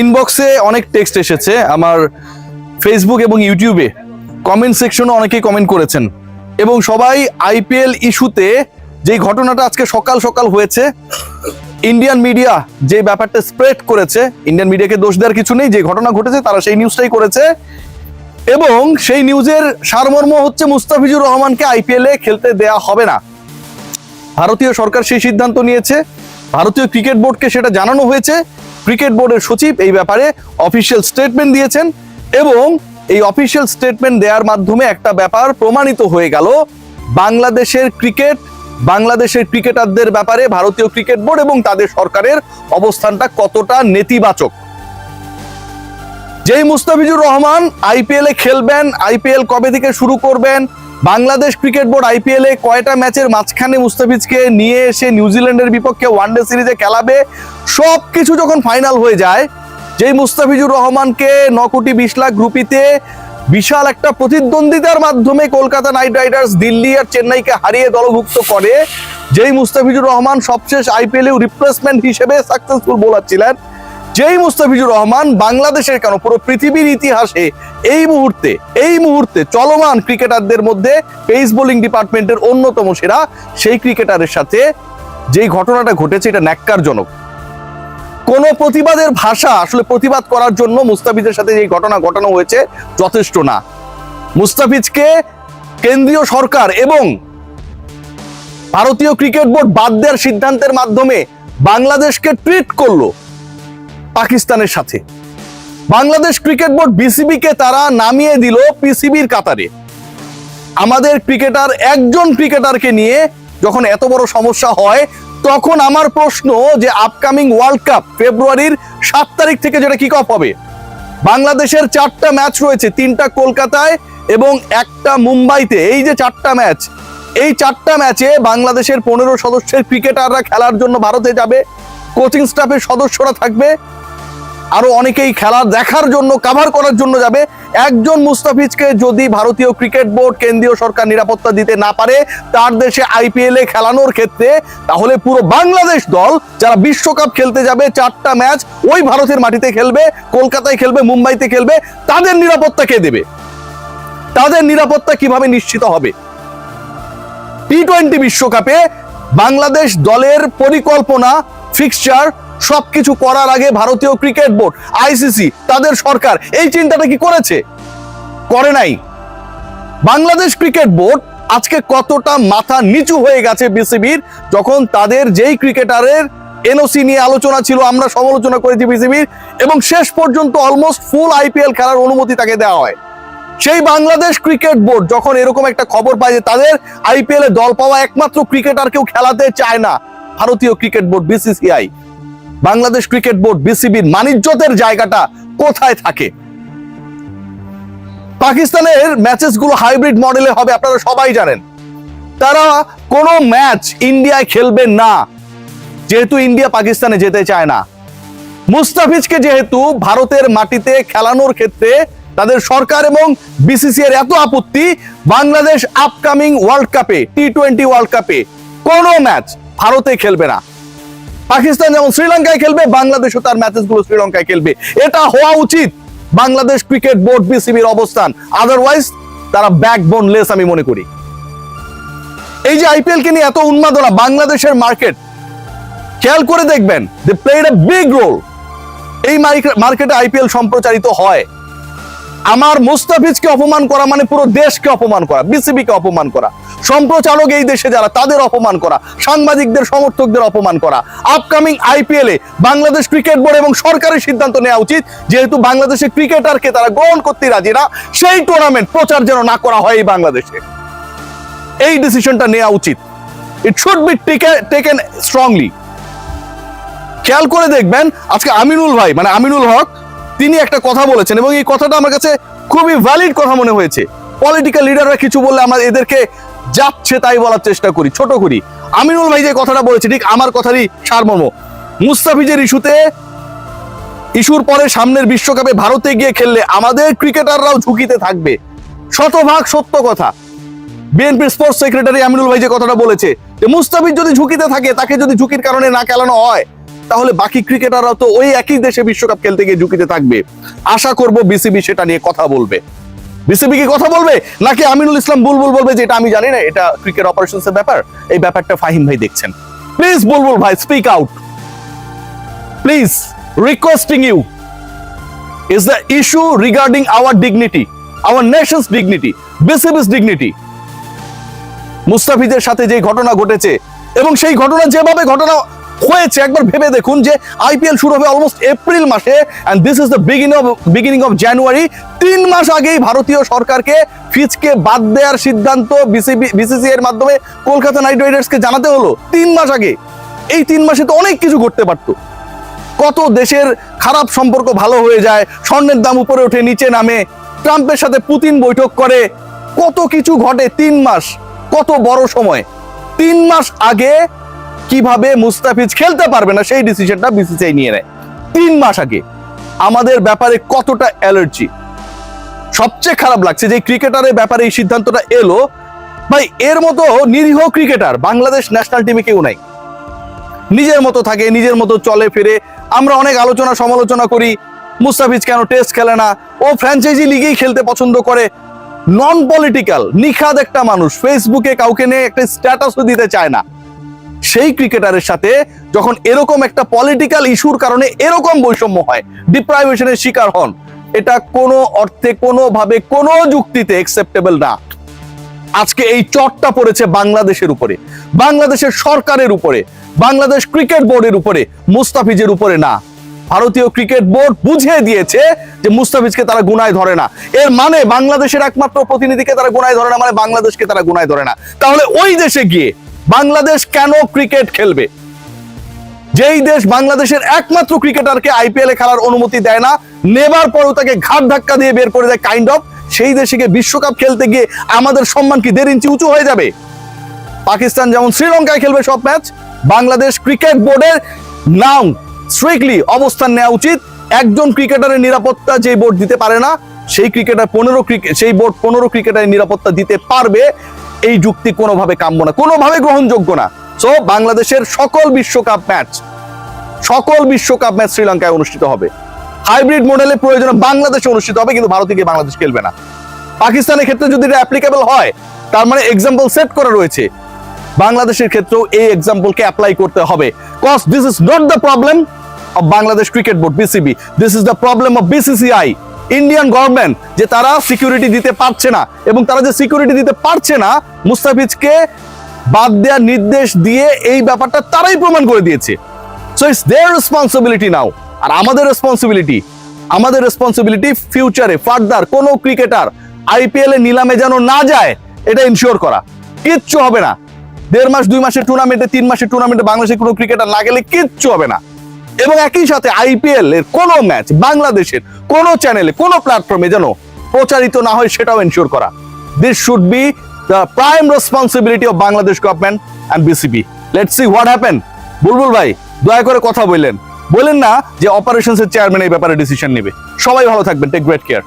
ইনবক্সে অনেক টেক্সট এসেছে, আমার ফেসবুক এবং ইউটিউবে কমেন্ট সেকশনে অনেকেই কমেন্ট করেছেন এবং সবাই আইপিএল ইস্যুতে যে ঘটনাটা আজকে সকাল সকাল হয়েছে, ইন্ডিয়ান মিডিয়া যে ব্যাপারটা স্প্রেড করেছে, ইন্ডিয়ান মিডিয়াকে দোষ দেওয়ার কিছু নেই, যে ঘটনা ঘটেছে তারা সেই নিউজটাই করেছে এবং সেই নিউজের সারমর্ম হচ্ছে মুস্তাফিজুর রহমানকে আইপিএলে খেলতে দেয়া হবে না। ভারতীয় সরকার সেই সিদ্ধান্ত নিয়েছে, ভারতীয় ক্রিকেট বোর্ডকে সেটা জানানো হয়েছে, ক্রিকেট বোর্ডের সচিব এই ব্যাপারে অফিসিয়াল স্টেটমেন্ট দিয়েছেন এবং এই অফিসিয়াল স্টেটমেন্ট দেওয়ার মাধ্যমে একটা ব্যাপার প্রমাণিত হয়ে গেল, বাংলাদেশের ক্রিকেটারদের ব্যাপারে ভারতীয় ক্রিকেট বোর্ড এবং তাদের সরকারের অবস্থানটা কতটা নেতিবাচক। যেই মুস্তাফিজুর রহমান আইপিএলে খেলবেন, আইপিএল কবে থেকে শুরু করবেন, বাংলাদেশ ক্রিকেট বোর্ড আইপিএলে কয়টা ম্যাচের মাঝখানে মুস্তাফিজকে নিয়ে এসে নিউজিল্যান্ডের বিপক্ষে ওয়ানডে সিরিজে খেলাবে, সবকিছু যখন ফাইনাল হয়ে যায়, যেই মুস্তাফিজুর রহমানকে 9 কোটি 20 লাখ রুপিতে বিশাল একটা প্রতিদ্বন্দ্বিতার মাধ্যমে কলকাতা নাইট রাইডার্স দিল্লি আর চেন্নাইকে হারিয়ে দলভুক্ত করে, যেই মুস্তাফিজুর রহমান সবশেষ আইপিএলে রিপ্লেসমেন্ট হিসেবে সাকসেসফুল বোলার ছিলেন, যেই মুস্তাফিজুর রহমান বাংলাদেশের কেন পুরো পৃথিবীর ইতিহাসে এই মুহূর্তে চলমান ক্রিকেটারদের মধ্যে পেস বোলিং ডিপার্টমেন্টের অন্যতম সেরা, সেই ক্রিকেটারের সাথে যেই ঘটনাটা ঘটেছে এটা ন্যাক্কারজনক। কোন প্রতিবাদের ভাষা আসলে প্রতিবাদ করার জন্য মুস্তাফিজের সাথে যে ঘটনা ঘটানো হয়েছে যথেষ্ট না। মুস্তাফিজকে কেন্দ্রীয় সরকার এবং ভারতীয় ক্রিকেট বোর্ড বাদ দেওয়ার সিদ্ধান্তের মাধ্যমে বাংলাদেশকে ট্রিট করলো পাকিস্তানের সাথে। বাংলাদেশ ক্রিকেট বোর্ড বিসিবিকে তারা নামিয়ে দিল পিসিবির কাতারে। আমাদের ক্রিকেটার একজন ক্রিকেটারকে নিয়ে যখন এত বড় সমস্যা হয়, তখন আমার প্রশ্ন যে আপকামিং ওয়ার্ল্ড কাপ ফেব্রুয়ারির 7 তারিখ থেকে যেটা কিক অফ হবে, বাংলাদেশের 4টা ম্যাচ রয়েছে, 3টা কলকাতায় এবং 1টা মুম্বাইতে। এই যে 4টা ম্যাচ, এই 4টা ম্যাচে বাংলাদেশের 15 সদস্যের ক্রিকেটাররা খেলার জন্য ভারতে যাবে, কোচিং স্টাফের সদস্যরা থাকবে, আরো অনেকেই খেলা দেখার জন্য কাভার করার জন্য যাবে। একজন মুস্তাফিজকে যদি ভারতীয় ক্রিকেট বোর্ড কেন্দ্রীয় সরকার নিরাপত্তা দিতে না পারে তার দেশে আইপিএল এ খেলানোর ক্ষেত্রে, তাহলে পুরো বাংলাদেশ দল যারা বিশ্বকাপ খেলতে যাবে 4টা ম্যাচ ওই ভারতের মাটিতে খেলবে, কলকাতায় খেলবে, মুম্বাইতে খেলবে, তাদের নিরাপত্তা কে দেবে? তাদের নিরাপত্তা কিভাবে নিশ্চিত হবে? টি-20 বিশ্বকাপে বাংলাদেশ দলের পরিকল্পনা, ফিক্সচার সবকিছু করার আগে ভারতীয় ক্রিকেট বোর্ড, আইসিসি, তাদের সরকার এই চিন্তাটা কি করেছে? করে নাই। বাংলাদেশ ক্রিকেট বোর্ড আজকে কতটা মাথা নিচু হয়ে গেছে বিসিবির, যখন তাদের যেই ক্রিকেটারের এনওসি নিয়ে আলোচনা ছিল, আমরা সমালোচনা করেছি বিসিবির, এবং শেষ পর্যন্ত অলমোস্ট ফুল আইপিএল খেলার অনুমতি তাকে দেওয়া হয়। সেই বাংলাদেশ ক্রিকেট বোর্ড যখন এরকম একটা খবর পায় যে তাদের আইপিএল এ দল পাওয়া একমাত্র ক্রিকেটারকেও খেলাতে চায় না ভারতীয় cricket board BCCI, Bangladesh cricket board বিসিবির মানিজ্যতের জায়গাটা কোথায় থাকে? পাকিস্তানের ম্যাচেস গুলো হাইব্রিড মডেলে হবে, আপনারা সবাই জানেন। তারা কোনো ম্যাচ ইন্ডিয়ায় খেলবে না, যেহেতু ইন্ডিয়া পাকিস্তানে যেতে চায় না। মুস্তাফিজকে যেহেতু ভারতের মাটিতে খেলানোর ক্ষেত্রে তাদের সরকার এবং বিসিসিআই এর এত আপত্তি, বাংলাদেশ আপকামিং ওয়ার্ল্ড কাপে, টি-20 ওয়ার্ল্ড কাপে কোনো ম্যাচ ভারতে খেলবে না। পাকিস্তান যেমন শ্রীলঙ্কায় খেলবে, বাংলাদেশও তার ম্যাচেস গুলো শ্রীলঙ্কায় খেলবে। এটা হওয়া উচিত বাংলাদেশ ক্রিকেট বোর্ড বিসিবির অবস্থান, আদারওয়াইজ তারা ব্যাকবোনলেস আমি মনে করি। এই যে আইপিএল কে নিয়ে এত উন্মাদনা, বাংলাদেশের মার্কেট খেয়াল করে দেখবেন, they played a big role. এই মার্কেটে আইপিএল সম্প্রচারিত হয়। আমার মুস্তাফিজকে অপমান করা মানে পুরো দেশকে অপমান করা, বিসিবিকে অপমান করা, সম্প্রচারক এই দেশে যারা তাদের অপমান করা, সাংবাদিকদের সমর্থকদের অপমান করা। আপকামিং আইপিএল এ বাংলাদেশ ক্রিকেট বোর্ড এবং সরকারের সিদ্ধান্ত নেওয়া উচিত, যেহেতু বাংলাদেশের ক্রিকেটারকে তারা গ্রহণ করতে রাজি না, সেই টুর্নামেন্ট প্রচার যেন না করা হয় এই বাংলাদেশে। এই ডিসিশনটা নেওয়া উচিত। It should be taken strongly. খেয়াল করে দেখবেন আজকে আমিনুল ভাই, মানে আমিনুল হক, তিনি একটা কথা বলেছেন এবং এই কথাটা আমার কাছে খুবই ভ্যালিড কথা মনে হয়েছে। পলিটিক্যাল লিডাররা কিছু বললে আমরা এদেরকে যাচ্ছে তাই বলার চেষ্টা করি, ছোট করি। আমিনুল ভাই যে কথাটা বলেছে ঠিক আমার কথারই সারমর্ম। মুস্তাফিজের ইস্যুর পরে সামনের বিশ্বকাপে ভারতে গিয়ে খেললে আমাদের ক্রিকেটাররাও ঝুঁকিতে থাকবে, শতভাগ সত্য কথা। বিএনপির স্পোর্টস সেক্রেটারি আমিনুল ভাই যে কথাটা বলেছে যে মুস্তাফিজ যদি ঝুঁকিতে থাকে, তাকে যদি ঝুঁকির কারণে না খেলানো হয়, তাহলে বাকি ক্রিকেটাররাও তো ওই একই দেশে বিশ্বকাপ খেলতে গিয়ে ঝুঁকিতে থাকবে। আশা করব বিসিবি সেটা নিয়ে কথা বলবে। বিসিবি কি কথা বলবে, নাকি আমিনুল ইসলাম বুলবুল বলবে যে এটা আমি জানি না, এটা ক্রিকেট অপারেশনস এর ব্যাপার, এই ব্যাপারটা ফাহিম ভাই দেখছেন। প্লিজ বুলবুল ভাই speak out, please requesting you. Is the issue regarding our dignity, our nation's dignity, BCB's dignity. মুস্তাফিজের সাথে যে ঘটনা ঘটেছে এবং সেই ঘটনা যেভাবে ঘটনা হয়েছে, একবার ভেবে দেখুন যে আইপিএল শুরু হবে অলমোস্ট এপ্রিল মাসে, and this is the beginning of January. 3 মাস আগেই ভারতীয় সরকারকে ফিজকে বাদ দেওয়ার সিদ্ধান্ত বিসিসিআই এর মাধ্যমে কলকাতা নাইট রাইডার্সকে জানাতে হলো 3 মাস আগে। এই 3 মাসে তো অনেক কিছু ঘটতে পারতো। কত দেশের খারাপ সম্পর্ক ভালো হয়ে যায়, স্বর্ণের দাম উপরে ওঠে নিচে নামে, ট্রাম্পের সাথে পুতিন বৈঠক করে, কত কিছু ঘটে। 3 মাস কত বড় সময়। 3 মাস আগে কিভাবে মুস্তাফিজ খেলতে পারবে না সেই ডিসিশনটা বিসিসিআই নিয়ে নেয় 3 মাস আগে। আমাদের ব্যাপারে কতটা অ্যালার্জি। সবচেয়ে খারাপ লাগছে যে ক্রিকেটারের ব্যাপারে এই সিদ্ধান্তটা এলো। ভাই এর মতো নিরীহ ক্রিকেটার বাংলাদেশ ন্যাশনাল টিমে কেউ নাই। নিজের মতো থাকে, নিজের মতো চলে ফিরে। আমরা অনেক আলোচনা সমালোচনা করি, মুস্তাফিজ কেন টেস্ট খেলে না, ও ফ্র্যাঞ্চাইজি লিগেই খেলতে পছন্দ করে। নন পলিটিক্যাল নিখাদ একটা মানুষ, ফেসবুকে কাউকে নিয়ে একটা স্ট্যাটাসও দিতে চায় না। সেই ক্রিকেটারের সাথে যখন এরকম একটা পলিটিক্যাল ইস্যুর কারণে এরকম বৈষম্য হয়, ডিপ্রাইভেশনের শিকার হন, এটা কোনো অর্থে, কোনোভাবে, কোনো যুক্তিতে অ্যাকসেপ্টেবল না। আজকে এই চটটা পড়েছে বাংলাদেশের উপরে, বাংলাদেশের সরকারের উপরে, বাংলাদেশ ক্রিকেট বোর্ডের উপরে, মুস্তাফিজের উপরে না। ভারতীয় ক্রিকেট বোর্ড বুঝিয়ে দিয়েছে যে মুস্তাফিজকে তারা গুনায় ধরে না। এর মানে বাংলাদেশের একমাত্র প্রতিনিধিকে তারা গুনায় ধরে না, মানে বাংলাদেশকে তারা গুনায় ধরে না। তাহলে ওই দেশে গিয়ে বাংলাদেশ কেন ক্রিকেট খেলবে? যেই দেশ বাংলাদেশের একমাত্র ক্রিকেটারকে আইপিএল এ খেলার অনুমতি দেয় না, নেবার পরেও তাকে ঘাট ধাক্কা দিয়ে বের করে দেয় কাইন্ড অফ, সেই দেশে গিয়ে বিশ্বকাপ খেলতে গিয়ে আমাদের সম্মান কি 1.5 ইঞ্চি উঁচু হয়ে যাবে? পাকিস্তান যেমন শ্রীলঙ্কায় খেলবে সব ম্যাচ, বাংলাদেশ ক্রিকেট বোর্ডের নাও স্ট্রিক্টলি অবস্থান নেওয়া উচিত। একজন ক্রিকেটারের নিরাপত্তা যে বোর্ড দিতে পারে না, সেই বোর্ড 15 ক্রিকেটারের নিরাপত্তা দিতে পারবে। এই যুক্তি কোনোভাবে কাম্য না, কোনোভাবে গ্রহণযোগ্য না। সো বাংলাদেশের সকল বিশ্বকাপ ম্যাচ শ্রীলঙ্কায় অনুষ্ঠিত হবে। হাইব্রিড মডেলে প্রয়োজনে বাংলাদেশে অনুষ্ঠিত হবে, কিন্তু ভারতে গিয়ে বাংলাদেশ খেলবে না। পাকিস্তানের ক্ষেত্রে যদি এটা অ্যাপ্লিকেবল হয়, তার মানে এক্সাম্পল সেট করা রয়েছে, বাংলাদেশের ক্ষেত্রেও এই এক্সাম্পলকে অ্যাপ্লাই করতে হবে। Cause this is not the problem of Bangladesh cricket board BCB, this is the problem of BCCI, Indian government, যে তারা সিকিউরিটি দিতে পারছে না। এবং তারা যে সিকিউরিটি দিতে পারছে না, মুস্তাফিজকে বাদ দেওয়ার নির্দেশ দিয়ে এই ব্যাপারটা তারাই প্রমাণ করে দিয়েছে। সো ইটস দেয়ার রেসপন্সিবিলিটি নাও। আর আমাদের রেসপন্সিবিলিটি ফিউচারে ফার্দার কোনো ক্রিকেটার আইপিএল এ নিলামে যেন না যায়, এটা ইনশিওর করা। কিচ্ছু হবে না। 1.5 মাস 2 মাসের টুর্নামেন্টে, 3 মাসের টুর্নামেন্টে বাংলাদেশের কোনো ক্রিকেটার না গেলে কিচ্ছু হবে না। এবং একই সাথে আইপিএল এর কোনো ম্যাচ বাংলাদেশের কোনো চ্যানেলে, কোনো প্ল্যাটফর্মে যেন প্রচারিত না হয়, সেটাও এনশিওর করা। This should be the prime responsibility of Bangladesh government and BCB. Let's see what happen. Bulbul ভাই দয়া করে কথা বললেন না যে অপারেশনস এর চেয়ারম্যান এই ব্যাপারে ডিসিশন নেবে। সবাই ভালো থাকবেন, টেক গ্রেট কেয়ার।